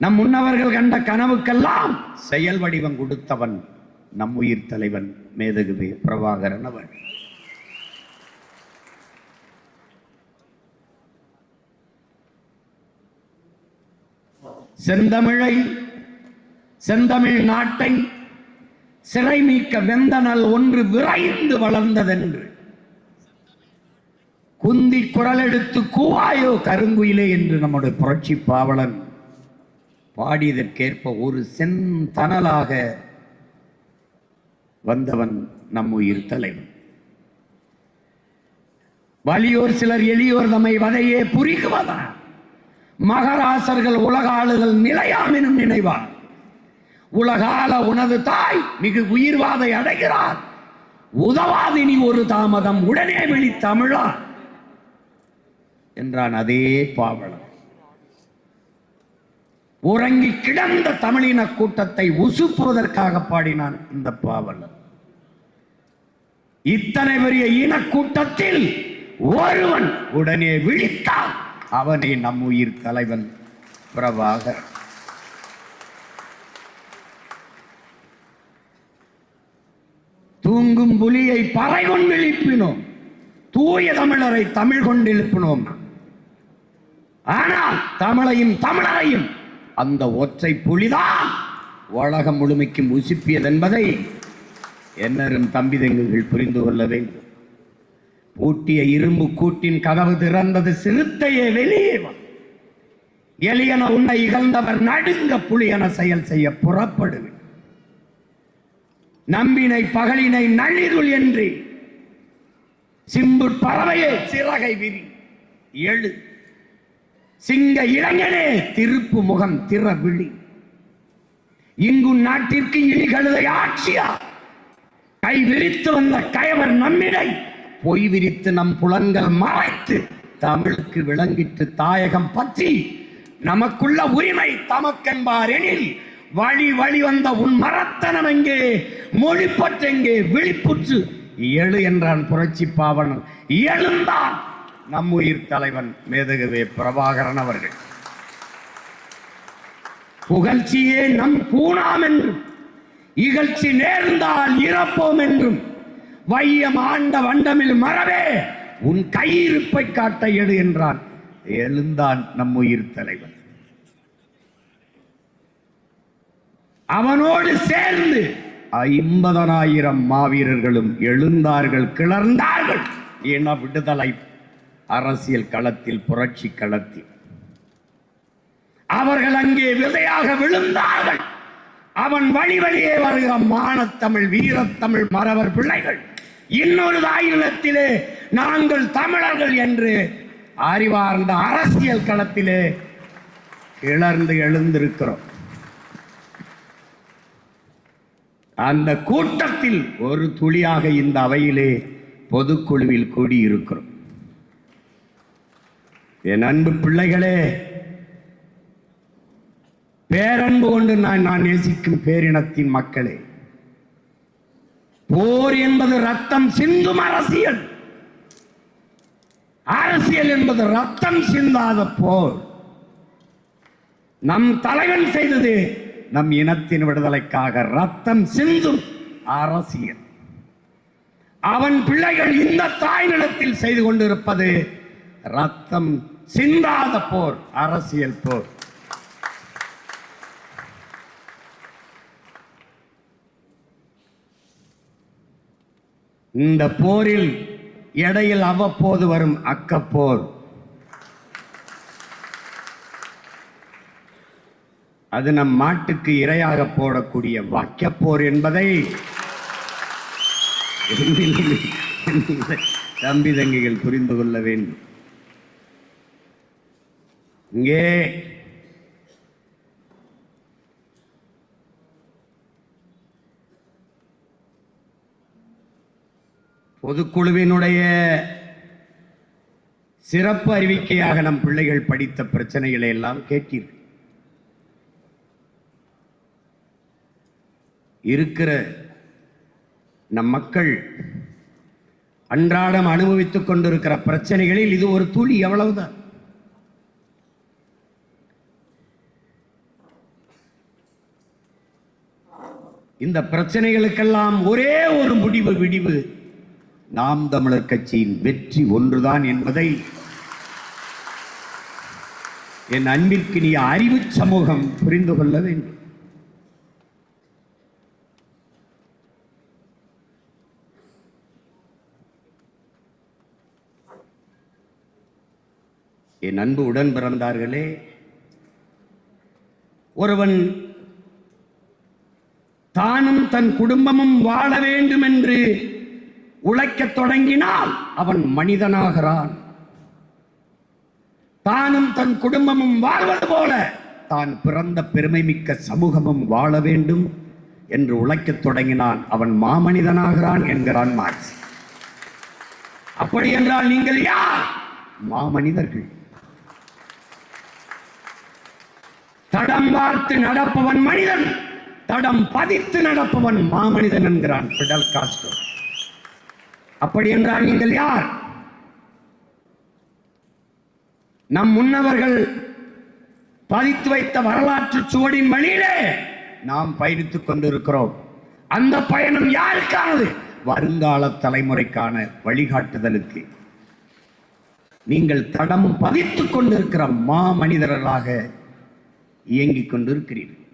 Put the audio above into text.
நம் முன்னவர்கள் கண்ட கனவுக்கெல்லாம் செயல் வடிவம் கொடுத்தவன் நம் உயிர் தலைவன் மேதகுவே பிரபாகரன் அவன். செந்தமிழை, செந்தமிழ் நாட்டை சிறை மீட்க வெந்தனல் ஒன்று விரைந்து வளர்ந்ததென்று குந்தி குரல் எடுத்து கூவாயோ கருங்குயிலே என்று நம்முடைய புரட்சி பாவலன் பாடியதற்கேற்ப ஒரு செந்தனலாக வந்தவன் நம் உயிர் தலைவன். வலியோர் சிலர் எளியோர் தம்மை வதையே புரிகுவதா மகராசர்கள் உலகாளுகள் நிலையாமெனும் நினைவார். உலகால உனது தாய் மிகு உயிர்வாதை அடைகிறார், உதவாதினி ஒரு தாமதம் உடனே விழி தமிழா என்றான் அதே பாவலன். உறங்கி கிடந்த தமிழின கூட்டத்தை உசுப்புவதற்காக பாடினான் இந்த பாவலன். இத்தனை பெரிய இனக்கூட்டத்தில் ஒருவன் உடனே விழித்தான், அவனே நம் உயிர் தலைவன் பிரபாகரன். தூங்கும் புலியை பறை கொண்டு எழுப்பினோம், தூய தமிழரை தமிழ் கொண்டு எழுப்பினோம். ஆனால் தமிழையும் தமிழரையும் அந்த ஒற்றை புலிதான் உலகம் முழுமைக்கும் உசுப்பியது என்பதை என்னரும் தம்பிதங்கள் புரிந்து கொள்ள வேண்டும். பூட்டிய இரும்பு கூட்டின் கதவு திறந்தது, சிறுத்தையே வெளியே எளியன உன்னை இகழ்ந்தவர் நடுங்க புலியன செயல் செய்ய புறப்படுவேன். நம்பினை பகலினை நள்ளிருள் என்று சிம்பு பறவையே சிறகை விரி எழு, சிங்க இளைஞனே திருப்பு முகம் திற விழி. இங்கு நாட்டிற்கு இழிகழுதை ஆட்சியா கை விரித்து வந்த கயவர் நம்மிடை பொய் விரித்து நம் புலன்கள் மறைத்து தமிழுக்கு விளங்கிட்டு தாயகம் பற்றி நமக்குள்ள உரிமை தமக்கென்பார் எனில் வழி வழி வந்த உன் மரத்தனம் எங்கே, மொழிப்பற்றெங்கே, விழிப்புற்று எழு என்றான் புரட்சி பாவலன். எழுந்தான் நம் உயிர் தலைவன் மேதகுவே பிரபாகரன் அவர்கள். புகழ்ச்சியே நம் பூணாம் என்றும் இகழ்ச்சி நேர்ந்தால் இறப்போம் என்றும் வையம் ஆண்ட வண்டமில் மறவே உன் கையிருப்பை காட்ட எடு என்றான். எழுந்தான் நம் உயிர் தலைவன். அவனோடு சேர்ந்து 50,000 மாவீரர்களும் எழுந்தார்கள், கிளர்ந்தார்கள் இன விடுதலை அரசியல் களத்தில், புரட்சி களத்தில். அவர்கள் அங்கே விதையாக விழுந்தார்கள். அவன் வழி வழியே வருகிற மானத்தமிழ் வீரத்தமிழ் மறவர் பிள்ளைகள் இன்னொரு தாயினத்திலே நாங்கள் தமிழர்கள் என்று அறிவார்ந்த அரசியல் களத்திலே கிளர்ந்து எழுந்திருக்கிறோம். அந்த கூட்டத்தில் ஒரு துளியாக இந்த அவையிலே பொதுக்குழுவில் கூடியிருக்கிறோம். என் அன்பு பிள்ளைகளே, பேரன்பு கொண்டு நான் நேசிக்கும் பேரினத்தின் மக்களே, போர் என்பது ரத்தம் சிந்தும் அரசியல். அரசியல் என்பது ரத்தம் சிந்தாத போர். நம் தலைவன் செய்தது நம் இனத்தின் விடுதலைக்காக ரத்தம் சிந்தும் அரசியல். அவன் பிள்ளைகள் இந்த தாய் நிலத்தில் செய்து கொண்டிருப்பது ரத்தம் சிந்தாத போர், அரசியல் போர். இந்த போரில் இடையில் அவ்வப்போது வரும் அக்கப்போர், அது நம் மாட்டுக்கு இரையாக போடக்கூடிய வாக்கப்போர் என்பதை தம்பி தங்கிகள் புரிந்து கொள்ள வேண்டும். இங்கே பொதுக்குழுவினுடைய சிறப்பு அறிவிக்கையாக நம் பிள்ளைகள் படித்த பிரச்சனைகளை எல்லாம் கேட்டீர்கள். இருக்கிற நம் மக்கள் அன்றாடம் அனுபவித்துக் கொண்டிருக்கிற பிரச்சனைகளில் இது ஒரு துளி, எவ்வளவுதான். இந்த பிரச்சனைகளுக்கெல்லாம் ஒரே ஒரு விடிவு நாம் தமிழர் கட்சியின் வெற்றி ஒன்றுதான் என்பதை என் அன்பிற்கினிய அறிவு சமூகம் புரிந்து கொள்ள வேண்டும். என் அன்பு உடன் பிறந்தார்களே, ஒருவன் தானும் தன் குடும்பமும் வாழ வேண்டும் என்று உழைக்கத் தொடங்கினால் அவன் மனிதனாகிறான். தானும் தன் குடும்பமும் வாழ்வது போல தான் பிறந்த பெருமை மிக்க சமூகமும் வாழ வேண்டும் என்று உழைக்கத் தொடங்கினான் அவன் மாமனிதனாகிறான் என்கிறான் மார்க்ஸ். அப்படி என்றால் நீங்கள் யார்? மாமனிதர்கள். தடம் பார்த்து நடப்பவன் மனிதன், தடம் பதித்து நடப்பவன் மாமனிதன் என்கிறான் பிடல் காஸ்ட்ரோ. அப்படி என்றால் நீங்கள் யார்? நம் முன்னவர்கள் பதித்து வைத்த வரலாற்று சுவடின் வழியிலே நாம் பயணித்துக் கொண்டிருக்கிறோம். அந்த பயணம் யாருக்கானது? வருங்கால தலைமுறைக்கான வழிகாட்டுதலுக்கு. நீங்கள் தடம் பதித்துக் கொண்டிருக்கிற மாமனிதர்களாக இயங்கிக் கொண்டிருக்கிறீர்கள்.